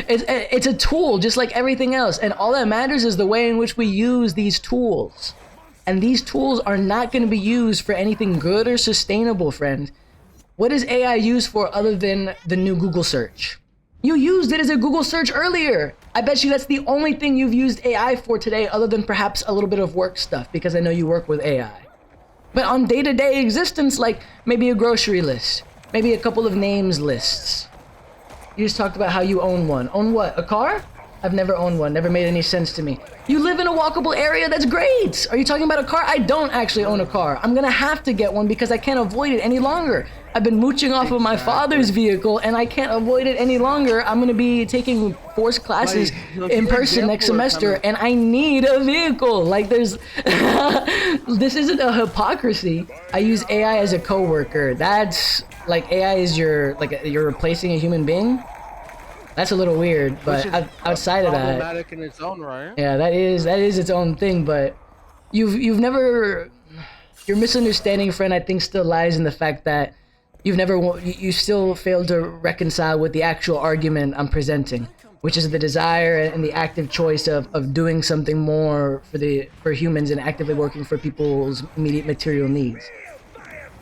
It's a tool just like everything else. And all that matters is the way in which we use these tools. And these tools are not going to be used for anything good or sustainable, friend. What is AI used for other than the new Google search? You used it as a Google search earlier. I bet you that's the only thing you've used AI for today, other than perhaps a little bit of work stuff, because I know you work with AI. But on day-to-day existence, like maybe a grocery list, maybe a couple of names lists. You just talked about how you own one. Own what? A car? I've never owned one. Never made any sense to me. You live in a walkable area. That's great. Are you talking about a car? I don't actually own a car. I'm gonna have to get one because I can't avoid it any longer. I've been mooching off of my father's vehicle and I can't avoid it any longer. I'm gonna be taking forced classes Like, in your person next example is semester kinda- and I need a vehicle. Like there's, this isn't a hypocrisy. I use AI as a coworker. That's like AI is you're replacing a human being. That's a little weird, but Which is outside of that, problematic in its own right. yeah, that is its own thing. But you've never, your misunderstanding, friend, I think still lies in the fact that you still failed to reconcile with the actual argument I'm presenting, which is the desire and the active choice of doing something more for humans and actively working for people's immediate material needs.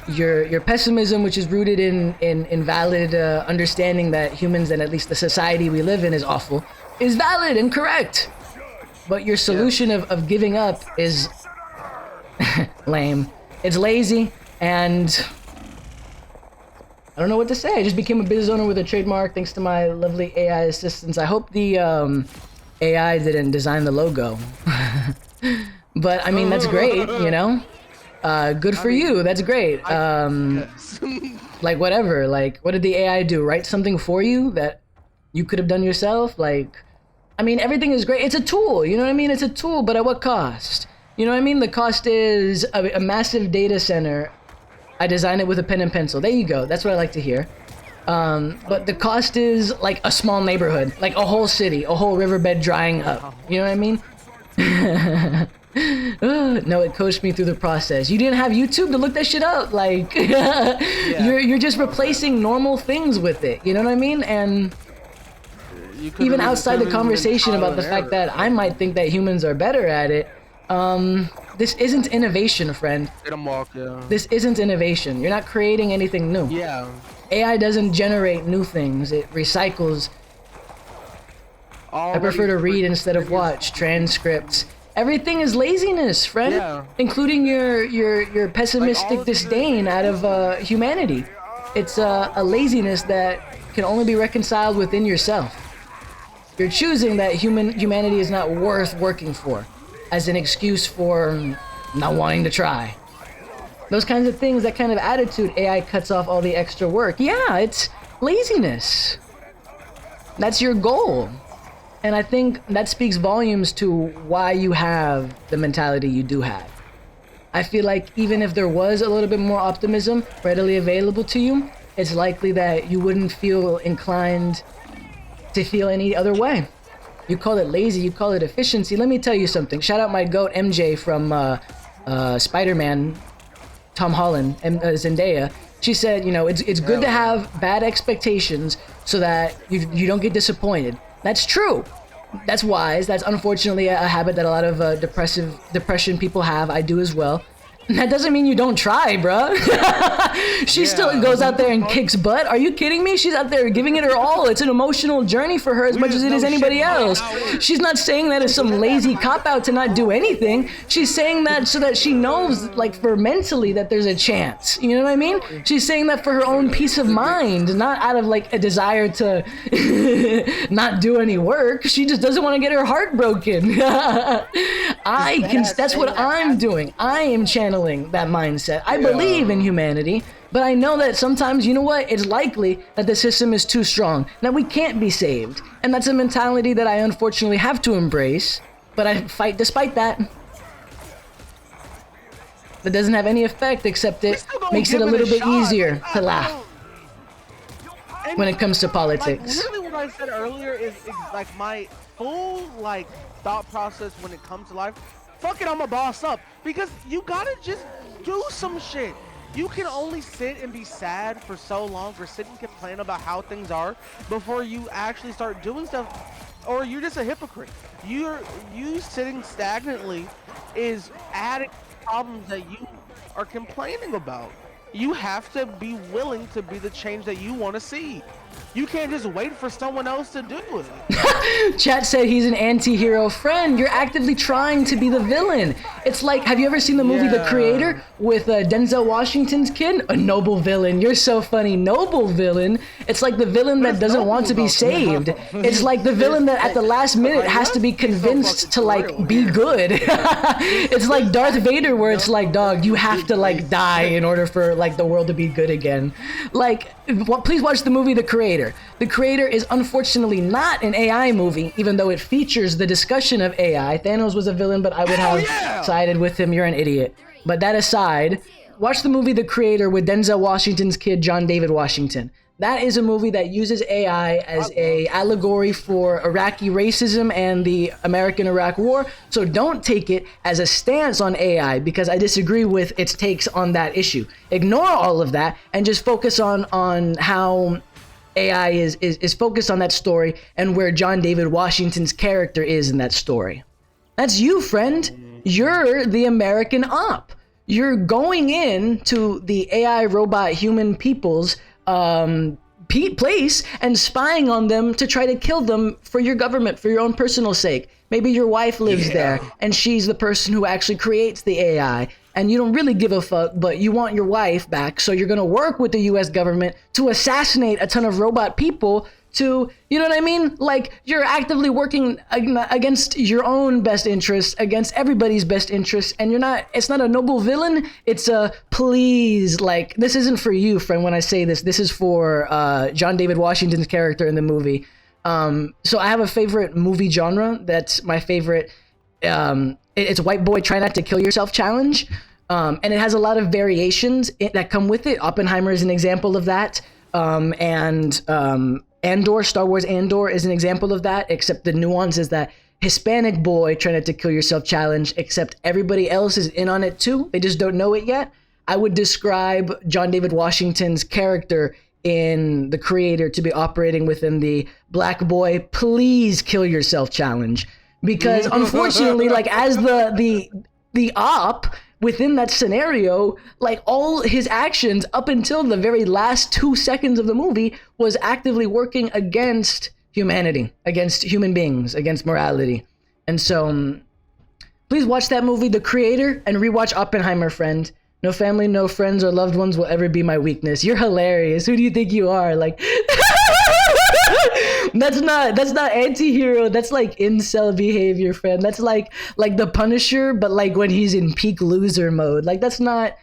Your pessimism, which is rooted in valid understanding that humans and at least the society we live in is awful, is valid and correct. But your solution of giving up is lame. It's lazy, and I don't know what to say. I just became a business owner with a trademark thanks to my lovely AI assistants. I hope the AI didn't design the logo. But I mean, that's great, you know? Good for you. That's great. Yes. Like whatever. Like, what did the AI do? Write something for you that you could have done yourself. Like, I mean, everything is great. It's a tool, you know what I mean? It's a tool, but at what cost? You know what I mean? The cost is a massive data center. I designed it with a pen and pencil. There you go. That's what I like to hear. But the cost is like a small neighborhood, like a whole city, a whole riverbed drying up. You know what I mean? No, it coached me through the process. You didn't have YouTube to look that shit up. Like, you're just replacing normal things with it. You know what I mean? And even outside the conversation about the fact that I might think that humans are better at it, this isn't innovation, friend. This isn't innovation. You're not creating anything new. Yeah. AI doesn't generate new things. It recycles. I prefer to read instead of watch. Transcripts. Everything is laziness, friend. Yeah. Including your pessimistic disdain out of humanity. It's a laziness that can only be reconciled within yourself. You're choosing that humanity is not worth working for as an excuse for not wanting to try. Those kinds of things, that kind of attitude, AI cuts off all the extra work. Yeah, it's laziness. That's your goal. And I think that speaks volumes to why you have the mentality you do have. I feel like even if there was a little bit more optimism readily available to you, it's likely that you wouldn't feel inclined to feel any other way. You call it lazy, you call it efficiency. Let me tell you something. Shout out my goat MJ from Spider-Man, Tom Holland, and Zendaya. She said, you know, it's good to have bad expectations so that you don't get disappointed. That's true. That's wise. That's unfortunately a habit that a lot of depression people have. I do as well. That doesn't mean you don't try, bruh. She still goes out there and kicks butt. Are you kidding me? She's out there giving it her all. It's an emotional journey for her as much as it is anybody else. She's not saying that as some lazy cop-out to not do anything. She's saying that so that she knows, like, for mentally that there's a chance. You know what I mean? She's saying that for her own peace of mind, not out of, like, a desire to not do any work. She just doesn't want to get her heart broken. That's what I'm doing. I am channeling that mindset. I believe in humanity, but I know that sometimes, you know what, it's likely that the system is too strong, that we can't be saved. And that's a mentality that I unfortunately have to embrace, but I fight despite that. That doesn't have any effect except it makes it a little bit easier to laugh when it comes to politics. Like, literally what I said earlier is like my full like thought process when it comes to life. Fuck it, I'm a boss up. Because you gotta just do some shit. You can only sit and be sad for so long, or sit and complain about how things are before you actually start doing stuff, or you're just a hypocrite. You sitting stagnantly is adding problems that you are complaining about. You have to be willing to be the change that you want to see. You can't just wait for someone else to do it. Chat said he's an anti-hero. Friend, you're actively trying to be the villain. It's like, have you ever seen the movie The Creator with Denzel Washington's kid? A noble villain. You're so funny. Noble villain. It's like the villain that doesn't want to be saved. It's like the villain that at the last minute has to be convinced to like be good. It's like Darth Vader, where it's like, dog, you have to like die in order for like the world to be good again. Like, please watch the movie The Creator. The Creator is unfortunately not an AI movie, even though it features the discussion of AI. Thanos was a villain, but I would have sided with him. You're an idiot. But that aside, watch the movie The Creator with Denzel Washington's kid, John David Washington. That is a movie that uses AI as a allegory for Iraqi racism and the American-Iraq War. So don't take it as a stance on AI, because I disagree with its takes on that issue. Ignore all of that and just focus on how AI is focused on that story and where John David Washington's character is in that story. That's you, friend. You're the American op. You're going into the AI robot human people's place and spying on them to try to kill them for your government, for your own personal sake. Maybe your wife lives there and she's the person who actually creates the AI, and you don't really give a fuck, but you want your wife back, so you're gonna work with the US government to assassinate a ton of robot people to, you know what I mean? Like, you're actively working against your own best interests, against everybody's best interests, and it's not a noble villain, it's a please, like, this isn't for you, friend, when I say this. This is for John David Washington's character in the movie. So I have a favorite movie genre. That's my favorite. It's White Boy Try Not to Kill Yourself Challenge. And it has a lot of variations that come with it. Oppenheimer is an example of that. And Andor, Star Wars Andor is an example of that, except the nuance is that Hispanic boy Try Not to Kill Yourself challenge, except everybody else is in on it too. They just don't know it yet. I would describe John David Washington's character in The Creator to be operating within the Black Boy Please Kill Yourself challenge. Because unfortunately, like as the op within that scenario, like all his actions up until the very last 2 seconds of the movie was actively working against humanity, against human beings, against morality. And so please watch that movie, The Creator, and rewatch Oppenheimer, friend. No family, no friends or loved ones will ever be my weakness. You're hilarious. Who do you think you are? Like that's not anti-hero. That's like incel behavior, friend. That's like the Punisher, but like when he's in peak loser mode. Like that's not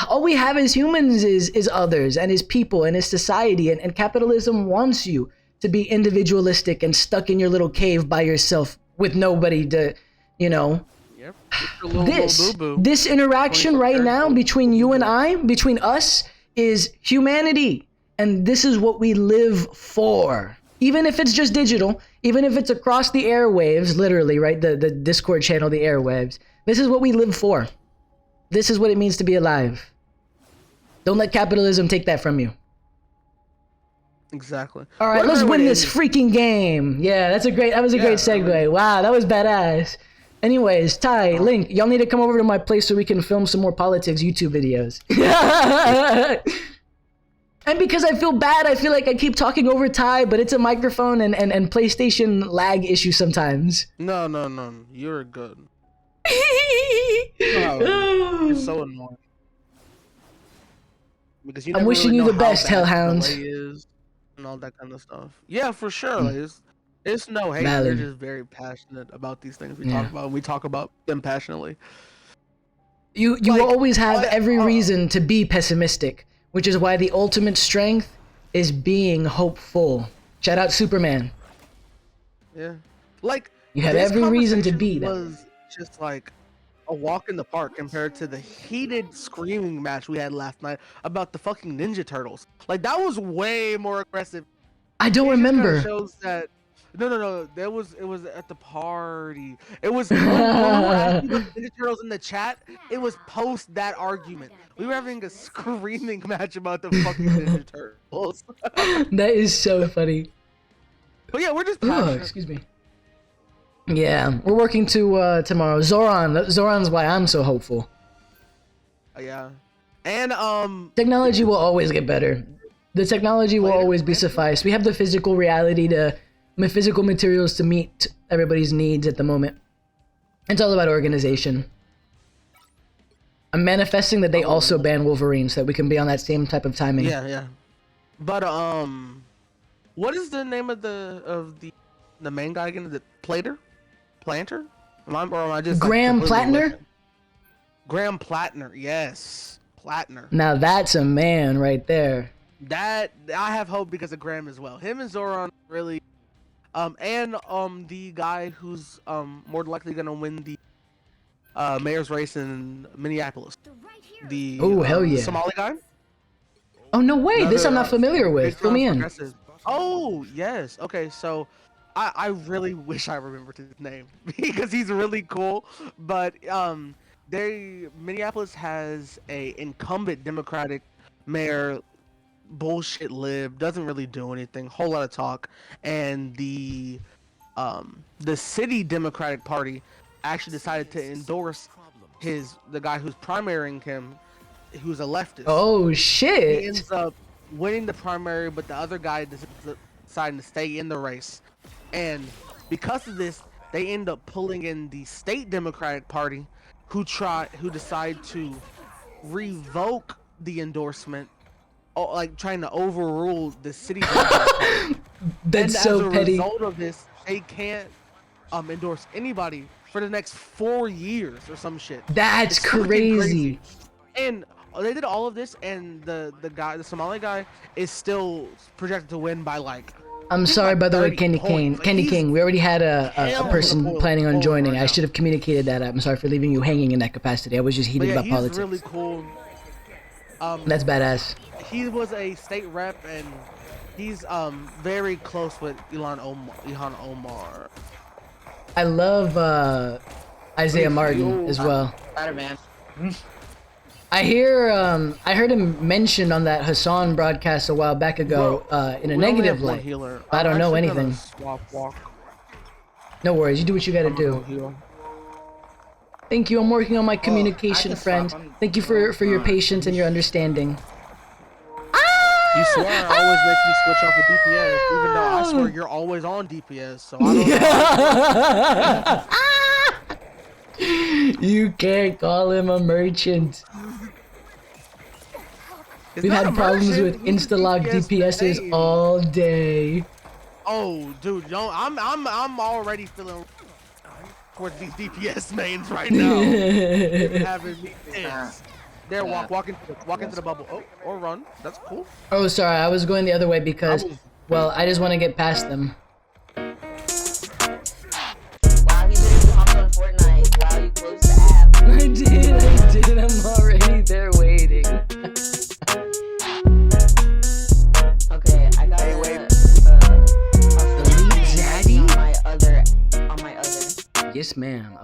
all we have as humans is others and is people and is society, and capitalism wants you to be individualistic and stuck in your little cave by yourself with nobody to, you know. Yep. This interaction right now between you and I, between us, is humanity. And this is what we live for. Even if it's just digital, even if it's across the airwaves, literally, right? The Discord channel, the airwaves. This is what we live for. This is what it means to be alive. Don't let capitalism take that from you. Exactly. All right, let's win this freaking game. Yeah, that was a great segue. Wow, that was badass. Anyways, Ty, Link, y'all need to come over to my place so we can film some more politics YouTube videos. And because I feel bad, I feel like I keep talking over Ty, but it's a microphone and PlayStation lag issue sometimes. No. You're good. You're so annoying. Because you I'm wishing really you know the best, how bad Hellhound. the delay is and all that kind of stuff. Yeah, for sure. Like, it's no hate. Valid. We're just very passionate about these things we talk about. And we talk about them passionately. You Like, will always have every reason to be pessimistic, which is why the ultimate strength is being hopeful. Shout out Superman. Yeah. Like, You had this every reason to be conversation that. was just like a walk in the park compared to the heated screaming match we had last night about the fucking Ninja Turtles. Like, that was way more aggressive. I don't It just kinda remember. shows that no. It was at the party. It was when we were asking about the Ninja Turtles in the chat. It was post that argument. We were having a screaming match about the fucking Ninja Turtles. That is so funny. But yeah, we're just Oh, passionate. excuse me. Yeah, we're working to tomorrow. Zoran's why I'm so hopeful. Yeah, and Technology will always get better. The technology will always be suffice. We have the physical reality physical materials to meet everybody's needs at the moment. It's all about organization. I'm manifesting that they also ban Wolverine so that we can be on that same type of timing. yeah. But what is the name of the main guy again? Is it Planter? Am I just Graham completely Plattner? with it? Graham Plattner, yes, Plattner. Now that's a man right there. That I have hope because of Graham as well. Him and Zoran really, and the guy who's more likely gonna win the mayor's race in Minneapolis. The hell yeah. Somali guy. Oh no way! This I'm Another, not familiar with. big Fill me in. progressive. Oh yes. Okay, so I really wish I remembered his name because he's really cool. But Minneapolis has a incumbent Democratic mayor, bullshit lib, doesn't really do anything, whole lot of talk, and the city Democratic Party actually decided to endorse the guy who's primarying him, who's a leftist. Oh He shit! ends up winning the primary, but the other guy deciding to stay in the race. And because of this, they end up pulling in the state Democratic Party, who decide to revoke the endorsement, like trying to overrule the city Democratic Party. That's And so as a petty. result of this, they can't endorse anybody for the next 4 years or some shit. That's It's fucking crazy. And they did all of this, and the Somali guy is still projected to win by like I'm sorry, by the way, 30 Candy King. points. Like, Candy he's King, we already had a hell person of a planning on point joining. right I now. should have communicated that. I'm sorry for leaving you hanging in that capacity. I was just But heated yeah, about he's politics. really cool. That's badass. He was a state rep, and he's very close with Ilhan Omar. I love Isaiah Martin as well. Spider-Man. I heard him mentioned on that Hassan broadcast a while back ago in a We only negative have one light. healer. I don't I'm know actually gonna anything. Swap walk. No worries, you do what you gotta I'm gonna go do. heal. Thank you, I'm working on my I communication, can friend. swap him. Thank you for your patience and your understanding. You swear I always make you switch off of DPS, even though I swear you're always on DPS. So I don't know. You can't call him a merchant. It's We've not had a problems merchant, with he's a insta-lock DPSs main. all day. Oh, dude, I'm already feeling towards these DPS mains right now. They're having me tense. There, walk into the bubble. Oh, or run. That's cool. Oh, sorry, I was going the other way because, well, I just want to get past them. Wow, he literally hopped on Fortnite while you closed the app. I did, I'm already there waiting. Okay, I got Elite Zaddy? on my other. Yes, ma'am.